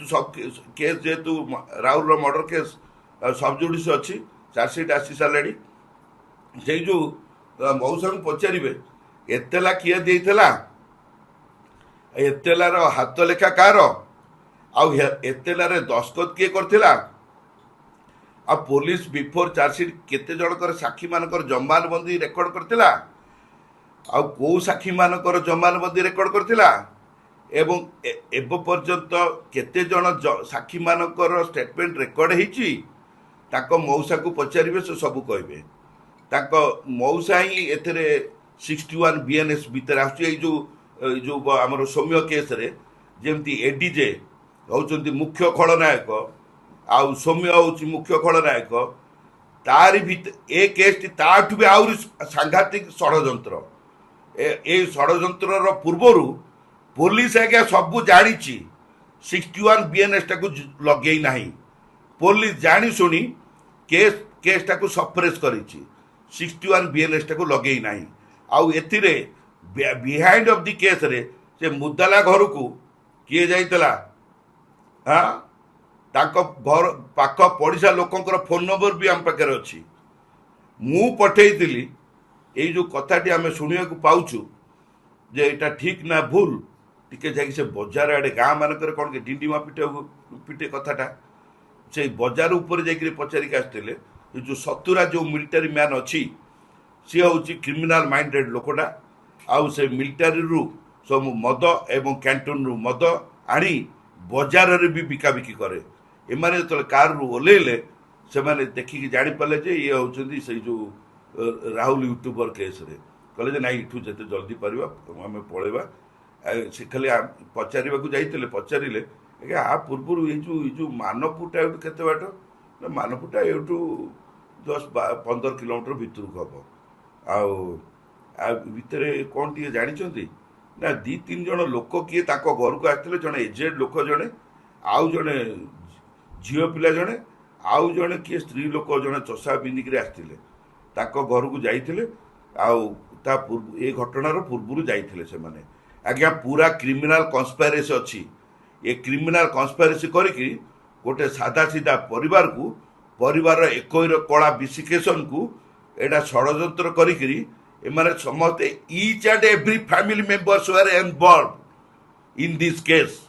सब केस जेहेतु Rahul murder case सब जुडिस अच्छी चार्जसीट आसी सारे से जो मौसा को पचारे एतेला किए देला एतेलार हाथ लेखा कार एतेलार दस्खत किए करथिला आ पुलिस बिफोर चार्जसीट केते जनकर साक्षी मानकर जमानबंदी रेकर्ड करथिला आ को साक्षी मानकर जमानबंदी रेकर्ड करथिला एवं एब पर्यंत केते जन साक्षी मानकर स्टेटमेंट रेकर्ड होईची ताको मौसा को पचारे से सब कहे ताको मौसा ही एथरे 61 बीएनएस भीतर आसुची जो आमर सौम्य केस रे जेमती एडीजे होउचंती मुख्य खलनायक आउ सौम्य होउची मुख्य खलनायक तारी भीतर ए केस टी ताठु भी आउरी सांघातिक षडयंत्र ए षडयंत्र पूर्वरु पुलिस आज्ञा सबू जानी 61 बीएनएस टाक लगे ना पुलिस जानी शुणी केस टाक सप्रेस कर 61 बीएनएस टाक लगे ना आउ एथिरे बिहाइंड ऑफ द केस रे से मुदाला घर को किए जाइतला हाँ ताको घर पाख पड़िशा लोकंकर फोन नंबर भी आम पाखे अच्छी मु पठेइतिली ये जो कथाटी आम शुणा पाऊछु जे एटा ठीक ना भूल टिके जाकि से बजार आड़े गाँ मानक कौन कि डिंडिमा पिटे पिटे कथाटा से बजार उपर जाकि पचारिक आसते जो सतुरा जो मिलिटारी मैन अच्छी सी हूँ क्रिमिनाल माइंडेड लोकटा आउ से मिलिटारी रु सब मद एवं कैंटीन रु मद आनी बजार रे भी बिकाबिकी करे एमाने जो कार रु ओल्ले से मैंने देखिकी जापारे जे ये हूँ से जो राहुल यूट्यूबर केस रे कहले ना इठू जिते जल्दी पार आम पलैबा से खाली पचारे जाइए पचारे आज्ञा आ पूर्व ये मानपुटा केते बाट मानपुटा एठू 10-15 किलोमीटर भितर को हम भितर कौन टे जानी ना 2-3 जन लोक किए घर को आसते जड़े एजेड लोक जड़े आउ जड़े झील पिला जड़े आउ जड़े किए स्त्री लोक जड़े चषा पिंधिक आसते घर को जाइए ये घटनार पूर्व जाइए से माने आज्ञा पूरा क्रिमिनाल कन्स्पायरेसी अच्छी ये क्रिमिनाल कन्स्पायरेसी करके गोटे सादा सीधा परिवार को परिवार एकोईर कला विशिकेशन को एटा षडयंत्र करी एमाने समस्ते each and every family members were involve in this case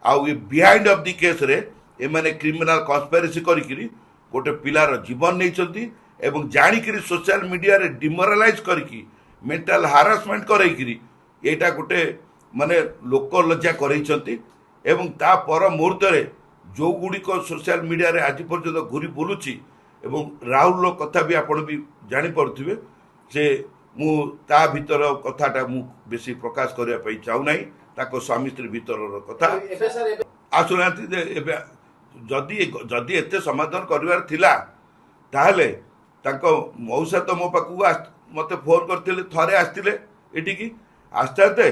आउ ये बिहाइंड ऑफ द केस रे एमाने क्रिमिनाल कन्स्पायरेसी करी गोटे पिलार जीवन नहीं एवं जानिक सोशल मीडिया रे डिमोरालाइज करके मेंटल हारासमेंट करैकरी एटा गोटे माने लोक लज्जा करैछंती एवं ता पर मुहूर्त रे जो गुड़िक सोशल मीडिया रे आज पर्यंत घूरी बुलुची एवं राहुल कथा भी आपण भी जानी पड़ुथिबे से मु ता भीतर कथाटा मु बेसी प्रकाश करिया पई चाहू नाही ताको स्वामी स्त्री भीतर कथा आसुनाती एबे जदि एते समाधान करिवार थिला ताहले ताको मौसा तो मो पाखु मते फोन करथिले थरे आस्तिले एटिकी आस्ते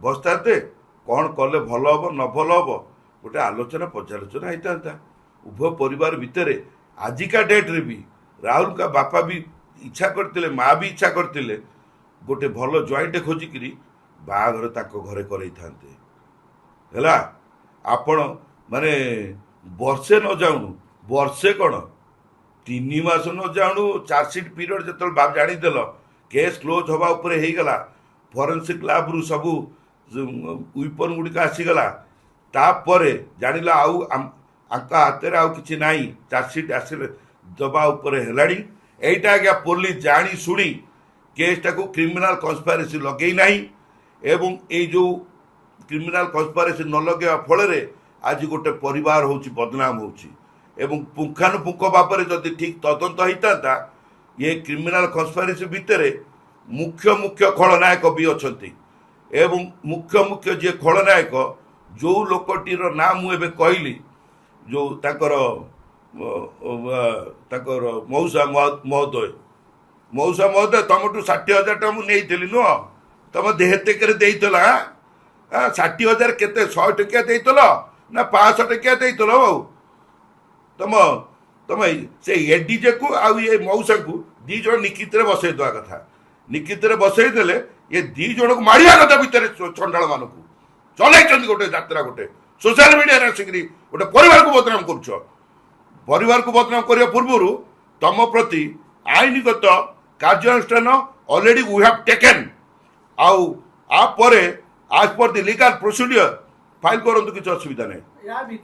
बसते कौन कले भल हम न भल हम गोटे आलोचना पर्यालोचना होता उभय परिवार भितर आजिका डेट रे भी राहुल का बापा भी इच्छा करते माँ भी इच्छा करते गोटे भल जॉइंट खोजिकी बाहाघर घरे करई था आपण माने वर्षे न जाऊनु वर्षे कौन 3 मास न जाऊनु चार्जसीट पीरियड जो जानीदेल केस क्लोज हवा उपरे हो गला फॉरेंसिक लैब रु सबू विपन गुड़िक आसीगला तापर जानिला आउ आंका हाथ आउ किछि नाही चार्जसीट आसिले दबा उपरे हेलाड़ी एटा आज्ञा पुलिस जानी शुणी केस टाको क्रिमिनाल कन्स्पायरेसी लगे नाही एवं ए जो क्रिमिनाल कन्स्पायरेसी न लगे फल आज गोटे परिवार होची बदनाम होची एवं पुंखानुपुंख भाव जदि ठीक तदंत होता ये क्रिमिनाल कन्स्पायरेसी भितर मुख्य मुख्य खलनायक भी अच्छा एवं मुख्य मुख्य जे खलनायक जो लोकटीर ना मुझे कहली जो ताकर मौसा महोदय तुमठू 60,000 टका मुझे नुह तुम देहतेक 60,000 केते 100 टकिया देल ना 500 टकिया देल बाबू तुम तुम से एडीजे को आउ ये मौसा को 2 जन निकित बसई दवा कथा निकित बसई देले ये 2 जन को मारिया कथा भितर चंडाल मान चल गोटे यात्रा गोटे सोशल मीडिया आसिक गोटे परिवार को बदनाम करुछ परिवार को बदनाम करने पूर्व तुम प्रति आईनगत कार्यानुष्ठान ऑलरेडी वी हैव टेकन आज पर द लीगल प्रोसीडियर फाइल करंतु किसी असुविधा नहीं।